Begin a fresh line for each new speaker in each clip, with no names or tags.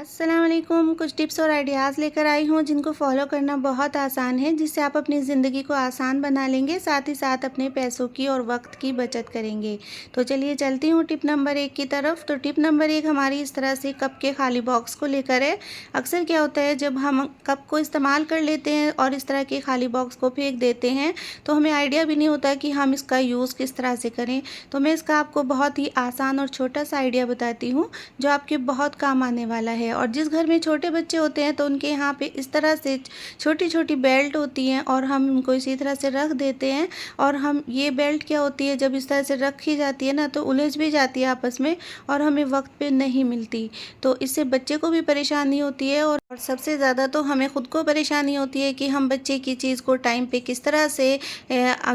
अस्सलाम वालेकुम। कुछ टिप्स और आइडियाज़ लेकर आई हूँ जिनको फॉलो करना बहुत आसान है, जिससे आप अपनी ज़िंदगी को आसान बना लेंगे, साथ ही साथ अपने पैसों की और वक्त की बचत करेंगे। तो चलिए चलती हूँ टिप नंबर 1 की तरफ। तो टिप नंबर 1 हमारी इस तरह से कप के खाली बॉक्स को लेकर है। अक्सर क्या होता है, जब हम कप को इस्तेमाल कर लेते हैं और इस तरह के खाली बॉक्स को फेंक देते हैं, तो हमें आइडिया भी नहीं होता कि हम इसका यूज़ किस तरह से करें। तो मैं इसका आपको बहुत ही आसान और छोटा सा आइडिया बताती हूँ, जो आपके बहुत काम आने वाला है। और जिस घर में छोटे बच्चे होते हैं तो उनके यहाँ पे इस तरह से छोटी छोटी बेल्ट होती हैं और हम उनको इसी तरह से रख देते हैं। और हम ये बेल्ट क्या होती है, जब इस तरह से रखी जाती है ना, तो उलझ भी जाती है आपस में और हमें वक्त पे नहीं मिलती। तो इससे बच्चे को भी परेशानी होती है और सबसे ज़्यादा तो हमें खुद को परेशानी होती है कि हम बच्चे की चीज़ को टाइम पे किस तरह से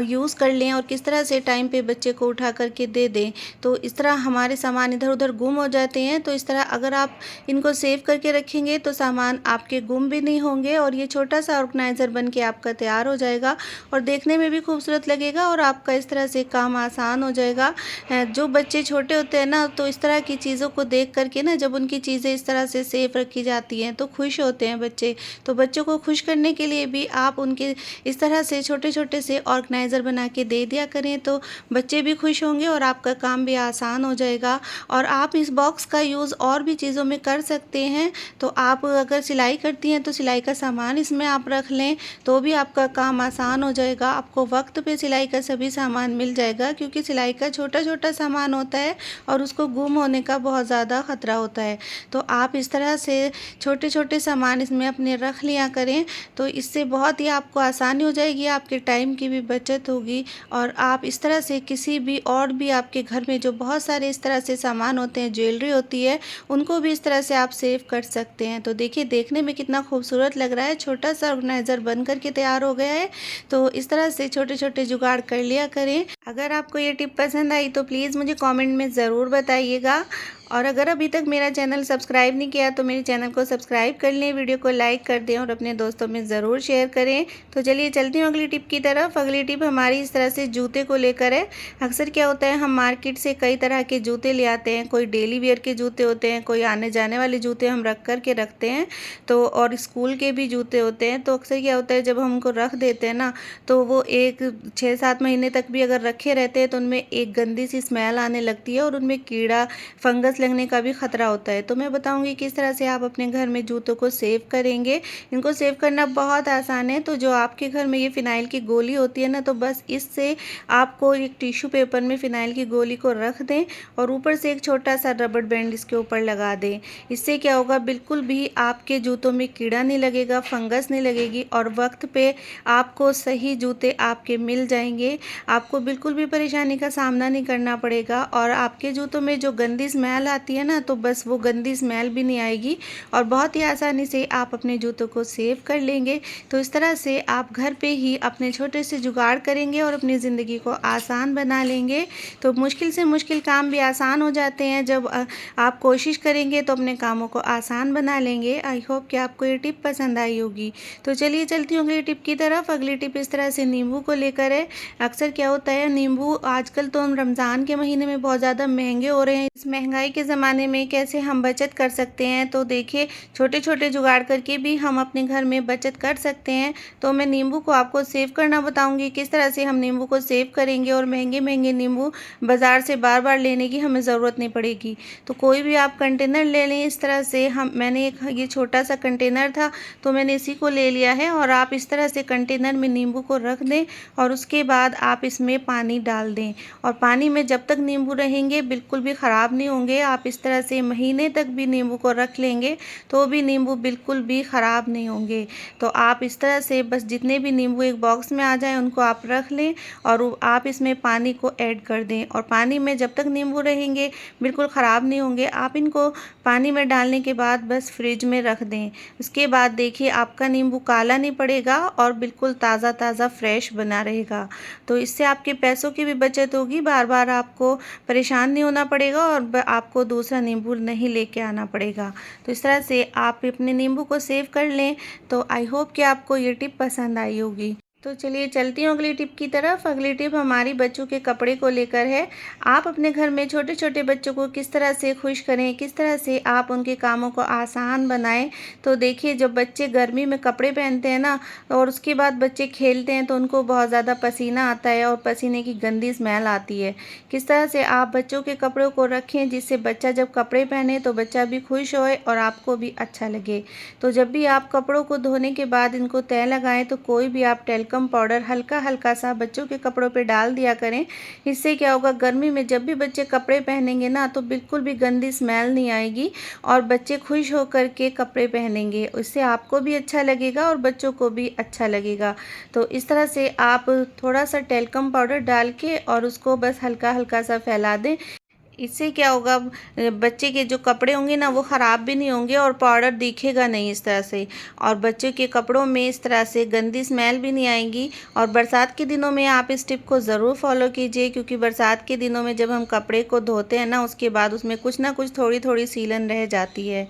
यूज़ कर लें और किस तरह से टाइम पे बच्चे को उठा करके दे दें। तो इस तरह हमारे सामान इधर उधर गुम हो जाते हैं। तो इस तरह अगर आप इनको सेव करके रखेंगे तो सामान आपके गुम भी नहीं होंगे और ये छोटा सा ऑर्गेनाइज़र बन के आपका तैयार हो जाएगा और देखने में भी खूबसूरत लगेगा और आपका इस तरह से काम आसान हो जाएगा। जो बच्चे छोटे होते हैं ना, तो इस तरह की चीज़ों को देख करके ना, जब उनकी चीज़ें इस तरह से सेफ रखी जाती हैं तो खुश होते हैं बच्चे। तो बच्चों को खुश करने के लिए भी आप उनके इस तरह से छोटे छोटे से ऑर्गेनाइज़र बना के दे दिया करें, तो बच्चे भी खुश होंगे और आपका काम भी आसान हो जाएगा। और आप इस बॉक्स का यूज़ और भी चीज़ों में कर सकते हैं। तो आप अगर सिलाई करती हैं तो सिलाई का सामान इसमें आप रख लें, तो भी आपका काम आसान हो जाएगा। आपको वक्त पे सिलाई का सभी सामान मिल जाएगा, क्योंकि सिलाई का छोटा छोटा सामान होता है और उसको गुम होने का बहुत ज़्यादा ख़तरा होता है। तो आप इस तरह से छोटे छोटे सामान इसमें अपने रख लिया करें, तो इससे बहुत ही आपको आसानी हो जाएगी, आपके टाइम की भी बचत होगी। और आप इस तरह से किसी भी और भी आपके घर में जो बहुत सारे इस तरह से सामान होते हैं, ज्वेलरी होती है, उनको भी इस तरह से आप सेव कर सकते हैं। तो देखिए देखने में कितना खूबसूरत लग रहा है, छोटा सा ऑर्गेनाइज़र बन कर के तैयार हो गया है। तो इस तरह से छोटे छोटे जुगाड़ कर लिया करें। अगर आपको ये टिप पसंद आई तो प्लीज़ मुझे कमेंट में ज़रूर बताइएगा। और अगर अभी तक मेरा चैनल सब्सक्राइब नहीं किया तो मेरे चैनल को सब्सक्राइब कर लें, वीडियो को लाइक कर दें और अपने दोस्तों में ज़रूर शेयर करें। तो चलिए चलती हूँ अगली टिप की तरफ। अगली टिप हमारी इस तरह से जूते को लेकर है। अक्सर क्या होता है, हम मार्केट से कई तरह के जूते ले आते हैं। कोई डेली वेयर के जूते होते हैं, कोई आने जाने वाले जूते हम रख कर के रखते हैं, तो और स्कूल के भी जूते होते हैं। तो अक्सर क्या होता है, जब हम उनको रख देते हैं ना, तो वो 6-7 महीने तक भी अगर रखे रहते हैं तो उनमें एक गंदी सी स्मेल आने लगती है और उनमें कीड़ा फंगस लगने का भी खतरा होता है। तो मैं बताऊंगी किस तरह से आप अपने घर में जूतों को सेव करेंगे। इनको सेव करना बहुत आसान है। तो जो आपके घर में ये फिनाइल की गोली होती है ना, तो बस इससे आपको एक टिश्यू पेपर में फिनाइल की गोली को रख दें और ऊपर से एक छोटा सा रबड़ बैंड इसके ऊपर लगा दें। इससे क्या होगा, बिल्कुल भी आपके जूतों में कीड़ा नहीं लगेगा, फंगस नहीं लगेगी और वक्त पे आपको सही जूते आपके मिल जाएंगे। आपको बिल्कुल भी परेशानी का सामना नहीं करना पड़ेगा और आपके जूतों में जो गंदी स्मेल आती है ना, तो बस वो गंदी स्मेल भी नहीं आएगी और बहुत ही आसानी से आप अपने जूतों को सेव कर लेंगे। तो इस तरह से आप घर पे ही अपने छोटे से जुगाड़ करेंगे और अपनी ज़िंदगी को आसान बना लेंगे। तो मुश्किल से मुश्किल काम भी आसान हो जाते हैं जब आप कोशिश करेंगे तो अपने कामों को आसान बना लेंगे। आई होप कि आपको ये टिप पसंद आई होगी। तो चलिए चलती हूँ अगली टिप की तरफ। अगली टिप इस तरह से नींबू को लेकर है। अक्सर क्या होता है, नींबू आजकल तो हम रमज़ान के महीने में बहुत ज़्यादा महंगे हो रहे हैं। इस महंगाई के ज़माने में कैसे हम बचत कर सकते हैं, तो देखिए छोटे छोटे जुगाड़ करके भी हम अपने घर में बचत कर सकते हैं। तो मैं नींबू को आपको सेव करना बताऊंगी, किस तरह से हम नींबू को सेव करेंगे और महंगे महंगे नींबू बाज़ार से बार बार लेने की हमें ज़रूरत नहीं पड़ेगी। तो कोई भी आप कंटेनर ले लें इस तरह से। मैंने एक ये छोटा सा कंटेनर था तो मैंने इसी को ले लिया है और आप इस तरह से कंटेनर में नींबू को रख दें और उसके बाद आप इसमें पानी डाल दें। और पानी में जब तक नींबू रहेंगे बिल्कुल भी ख़राब नहीं होंगे। आप इस तरह से महीने तक भी नींबू को रख लेंगे तो भी नींबू बिल्कुल भी ख़राब नहीं होंगे। तो आप इस तरह से बस जितने भी नींबू एक बॉक्स में आ जाएं उनको आप रख लें और आप इसमें पानी को ऐड कर दें और पानी में जब तक नींबू रहेंगे बिल्कुल ख़राब नहीं होंगे। आप इनको पानी में डालने के बाद बस फ्रिज में रख दें। उसके बाद देखिए आपका नींबू काला नहीं पड़ेगा और बिल्कुल ताज़ा ताज़ा फ्रेश बना रहेगा। तो इससे आपके पैसों की भी बचत होगी, बार बार आपको परेशान नहीं होना पड़ेगा और आपको दूसरा नींबू नहीं लेके आना पड़ेगा। तो इस तरह से आप अपने नींबू को सेव कर लें। तो आई होप कि आपको ये टिप पसंद आई होगी। तो चलिए चलती हूँ अगली टिप की तरफ। अगली टिप हमारी बच्चों के कपड़े को लेकर है। आप अपने घर में छोटे-छोटे बच्चों को किस तरह से खुश करें, किस तरह से आप उनके कामों को आसान बनाएँ। तो देखिए जब बच्चे गर्मी में कपड़े पहनते हैं ना और उसके बाद बच्चे खेलते हैं तो उनको बहुत ज़्यादा पसीना आता है और पसीने की गंदी स्मेल आती है। किस तरह से आप बच्चों के कपड़ों को रखें जिससे बच्चा जब कपड़े पहने तो बच्चा भी खुश होए और आपको भी अच्छा लगे। तो जब भी आप कपड़ों को धोने के बाद इनको तह लगाएँ तो कोई भी आप टेल्कम पाउडर हल्का-हल्का सा बच्चों के कपड़ों पे डाल दिया करें। इससे क्या होगा, गर्मी में जब भी बच्चे कपड़े पहनेंगे ना तो बिल्कुल भी गंदी स्मेल नहीं आएगी और बच्चे खुश होकर के कपड़े पहनेंगे। इससे आपको भी अच्छा लगेगा और बच्चों को भी अच्छा लगेगा। तो इस तरह से आप थोड़ा-सा टेल्कम पाउडर डाल के और उसको बस हल्का-हल्का सा फैला दें। इससे क्या होगा, बच्चे के जो कपड़े होंगे ना वो ख़राब भी नहीं होंगे और पाउडर दिखेगा नहीं इस तरह से, और बच्चों के कपड़ों में इस तरह से गंदी स्मेल भी नहीं आएगी। और बरसात के दिनों में आप इस टिप को ज़रूर फॉलो कीजिए, क्योंकि बरसात के दिनों में जब हम कपड़े को धोते हैं ना उसके बाद उसमें कुछ ना कुछ थोड़ी-थोड़ी सीलन रह जाती है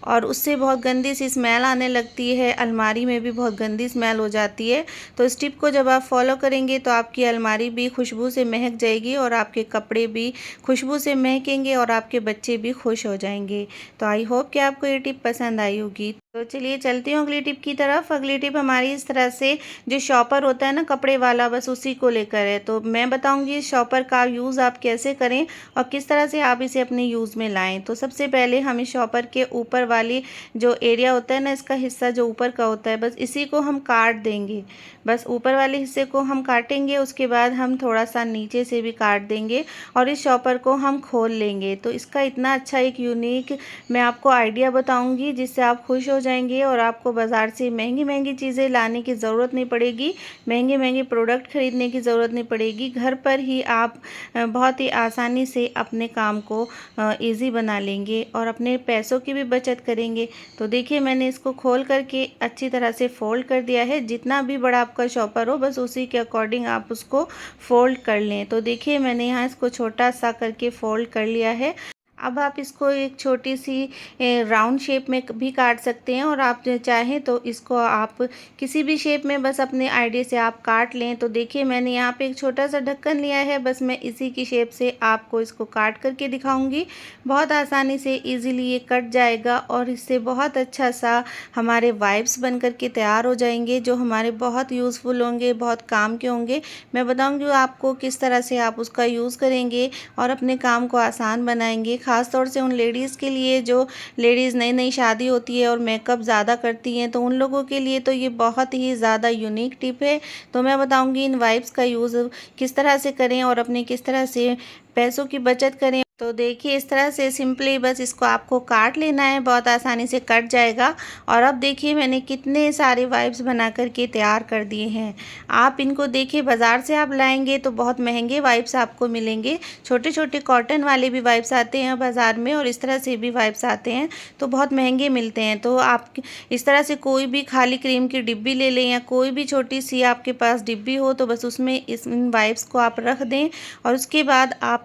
और उससे बहुत गंदी सी स्मेल आने लगती है। अलमारी में भी बहुत गंदी स्मेल हो जाती है। तो इस टिप को जब आप फॉलो करेंगे तो आपकी अलमारी भी खुशबू से महक जाएगी और आपके कपड़े भी खुशबू से महकेंगे और आपके बच्चे भी खुश हो जाएंगे। तो आई होप कि आपको ये टिप पसंद आई होगी। तो चलिए चलती हूँ अगली टिप की तरफ। अगली टिप हमारी इस तरह से, जो शॉपर होता है ना कपड़े वाला, बस उसी को लेकर है। तो मैं बताऊंगी इस शॉपर का यूज़ आप कैसे करें और किस तरह से आप इसे अपने यूज़ में लाएं। तो सबसे पहले हम इस शॉपर के ऊपर वाली जो एरिया होता है ना, इसका हिस्सा जो ऊपर का होता है, बस इसी को हम काट देंगे। बस ऊपर वाले हिस्से को हम काटेंगे, उसके बाद हम थोड़ा सा नीचे से भी काट देंगे और इस शॉपर को हम खोल लेंगे। तो इसका इतना अच्छा एक यूनिक मैं आपको आइडिया बताऊंगी जिससे आप खुश हो जाएंगे और आपको बाज़ार से महंगी महंगी चीज़ें लाने की ज़रूरत नहीं पड़ेगी, महंगे महंगे प्रोडक्ट खरीदने की ज़रूरत नहीं पड़ेगी। घर पर ही आप बहुत ही आसानी से अपने काम को ईज़ी बना लेंगे और अपने पैसों की भी बचत करेंगे। तो देखिए मैंने इसको खोल करके अच्छी तरह से फ़ोल्ड कर दिया है। जितना भी बड़ा आपका शॉपर हो बस उसी के अकॉर्डिंग आप उसको फ़ोल्ड कर लें। तो देखिए मैंने यहाँ इसको छोटा सा करके फ़ोल्ड कर लिया है। अब आप इसको एक छोटी सी राउंड शेप में भी काट सकते हैं और आप चाहें तो इसको आप किसी भी शेप में बस अपने आइडिया से आप काट लें। तो देखिए मैंने यहाँ पे एक छोटा सा ढक्कन लिया है, बस मैं इसी की शेप से आपको इसको काट करके दिखाऊंगी। बहुत आसानी से इजीली ये कट जाएगा और इससे बहुत अच्छा सा हमारे वाइप्स बन करके तैयार हो जाएंगे, जो हमारे बहुत यूज़फुल होंगे, बहुत काम के होंगे। मैं बताऊँगी आपको किस तरह से आप उसका यूज़ करेंगे और अपने काम को आसान बनाएंगे। ख़ास तौर से उन लेडीज़ के लिए जो लेडीज़ नई नई शादी होती है और मेकअप ज़्यादा करती हैं, तो उन लोगों के लिए तो ये बहुत ही ज़्यादा यूनिक टिप है। तो मैं बताऊंगी इन वाइप्स का यूज़ किस तरह से करें और अपने किस तरह से पैसों की बचत करें। तो देखिए इस तरह से सिंपली बस इसको आपको काट लेना है, बहुत आसानी से कट जाएगा। और अब देखिए मैंने कितने सारे वाइप्स बना करके तैयार कर दिए हैं। आप इनको देखिए, बाज़ार से आप लाएंगे तो बहुत महंगे वाइप्स आपको मिलेंगे। छोटे छोटे कॉटन वाले भी वाइप्स आते हैं बाज़ार में और इस तरह से भी वाइप्स आते हैं, तो बहुत महंगे मिलते हैं। तो आप इस तरह से कोई भी खाली क्रीम की डिब्बी ले लें या कोई भी छोटी सी आपके पास डिब्बी हो तो बस उसमें इन वाइप्स को आप रख दें और उसके बाद आप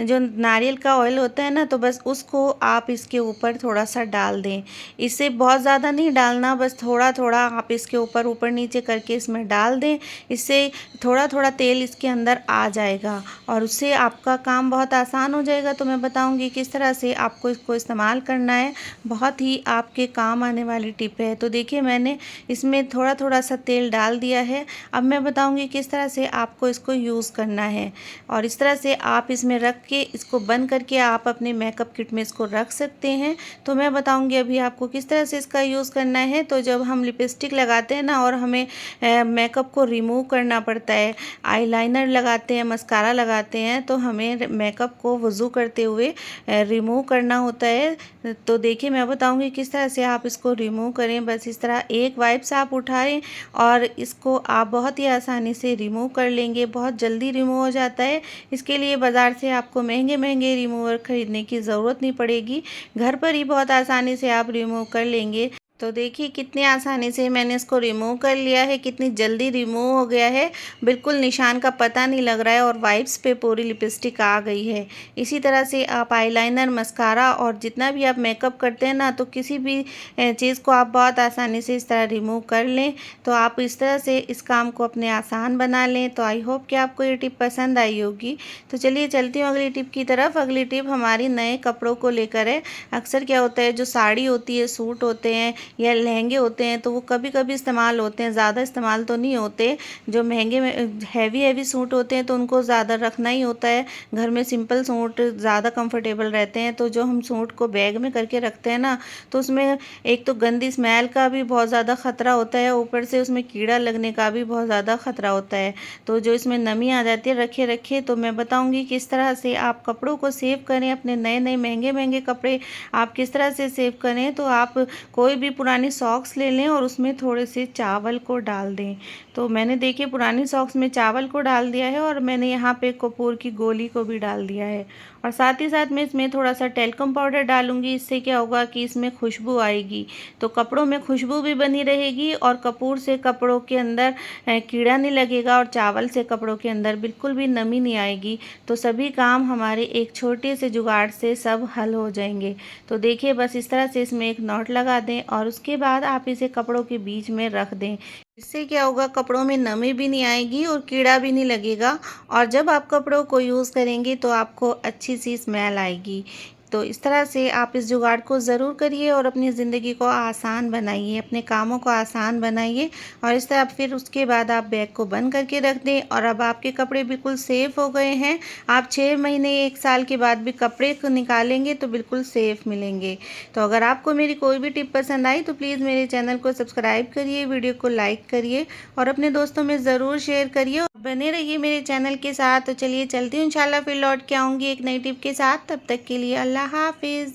जो नारियल का ऑयल होता है ना, तो बस उसको आप इसके ऊपर थोड़ा सा डाल दें। इसे बहुत ज़्यादा नहीं डालना, बस थोड़ा थोड़ा आप इसके ऊपर ऊपर नीचे करके इसमें डाल दें। इससे थोड़ा थोड़ा तेल इसके अंदर आ जाएगा और उससे आपका काम बहुत आसान हो जाएगा। तो मैं बताऊंगी किस तरह से आपको इसको इस्तेमाल करना है, बहुत ही आपके काम आने वाली टिप है। तो देखिए मैंने इसमें थोड़ा थोड़ा सा तेल डाल दिया है। अब मैं बताऊंगी किस तरह से आपको इसको यूज़ करना है और इस तरह से आप इसमें रख के इसको बंद करके आप अपने मेकअप किट में इसको रख सकते हैं। तो मैं बताऊंगी अभी आपको किस तरह से इसका यूज़ करना है। तो जब हम लिपस्टिक लगाते हैं ना और हमें मेकअप को रिमूव करना पड़ता है, आईलाइनर लगाते हैं, मस्कारा लगाते हैं, तो हमें मेकअप को वज़ू करते हुए रिमूव करना होता है। तो देखिए मैं बताऊंगी किस तरह से आप इसको रिमूव करें। बस इस तरह एक वाइप्स आप उठाएं और इसको आप बहुत ही आसानी से रिमूव कर लेंगे, बहुत जल्दी रिमूव हो जाता है। इसके लिए बाज़ार से आपको महंगे महंगे रिमूवर खरीदने की ज़रूरत नहीं पड़ेगी, घर पर ही बहुत आसानी से आप रिमूव कर लेंगे। तो देखिए कितनी आसानी से मैंने इसको रिमूव कर लिया है, कितनी जल्दी रिमूव हो गया है, बिल्कुल निशान का पता नहीं लग रहा है और वाइप्स पे पूरी लिपस्टिक आ गई है। इसी तरह से आप आईलाइनर, मस्कारा और जितना भी आप मेकअप करते हैं ना, तो किसी भी चीज़ को आप बहुत आसानी से इस तरह रिमूव कर लें। तो आप इस तरह से इस काम को अपने आसान बना लें। तो आई होप कि आपको ये टिप पसंद आई होगी। तो चलिए चलती हूँ अगली टिप की तरफ। अगली टिप हमारी नए कपड़ों को लेकर है। अक्सर क्या होता है, जो साड़ी होती है, सूट होते हैं या लहंगे होते हैं, तो वो कभी कभी इस्तेमाल होते हैं, ज़्यादा इस्तेमाल तो नहीं होते। जो महंगे में हैवी हैवी सूट होते हैं तो उनको ज़्यादा रखना ही होता है घर में। सिंपल सूट ज़्यादा कंफर्टेबल रहते हैं। तो जो हम सूट को बैग में करके रखते हैं ना, तो उसमें एक तो गंदी स्मेल का भी बहुत ज़्यादा ख़तरा होता है, ऊपर से उसमें कीड़ा लगने का भी बहुत ज़्यादा ख़तरा होता है। तो जो इसमें नमी आ जाती है रखे रखे, तो मैं बताऊँगी किस तरह से आप कपड़ों को सेव करें। अपने नए नए महंगे महंगे कपड़े आप किस तरह से सेव करें। तो आप कोई भी पुरानी सॉक्स ले लें और उसमें थोड़े से चावल को डाल दें। तो मैंने देखिए पुरानी सॉक्स में चावल को डाल दिया है और मैंने यहाँ पे कपूर की गोली को भी डाल दिया है। और साथ ही साथ मैं इसमें थोड़ा सा टेल्कम पाउडर डालूंगी। इससे क्या होगा कि इसमें खुशबू आएगी, तो कपड़ों में खुशबू भी बनी रहेगी और कपूर से कपड़ों के अंदर कीड़ा नहीं लगेगा और चावल से कपड़ों के अंदर बिल्कुल भी नमी नहीं आएगी। तो सभी काम हमारे एक छोटे से जुगाड़ से सब हल हो जाएंगे। तो देखिए बस इस तरह से इसमें एक नॉट लगा दें और उसके बाद आप इसे कपड़ों के बीच में रख दें। इससे क्या होगा, कपड़ों में नमी भी नहीं आएगी और कीड़ा भी नहीं लगेगा। और जब आप कपड़ों को यूज़ करेंगे तो आपको अच्छी सी स्मेल आएगी। तो इस तरह से आप इस जुगाड़ को ज़रूर करिए और अपनी ज़िंदगी को आसान बनाइए, अपने कामों को आसान बनाइए। और इस तरह फिर उसके बाद आप बैग को बंद करके रख दें और अब आपके कपड़े बिल्कुल सेफ़ हो गए हैं। आप 6 महीने 1 साल के बाद भी कपड़े को निकालेंगे तो बिल्कुल सेफ़ मिलेंगे। तो अगर आपको मेरी कोई भी टिप पसंद आई तो प्लीज़ मेरे चैनल को सब्सक्राइब करिए, वीडियो को लाइक करिए और अपने दोस्तों में ज़रूर शेयर करिए। और बने रहिए मेरे चैनल के साथ। तो चलिए चलती हूँ, इंशाल्लाह फिर लौट के आऊँगी एक नई टिप के साथ। तब तक के लिए अल्लाह हाफिज़।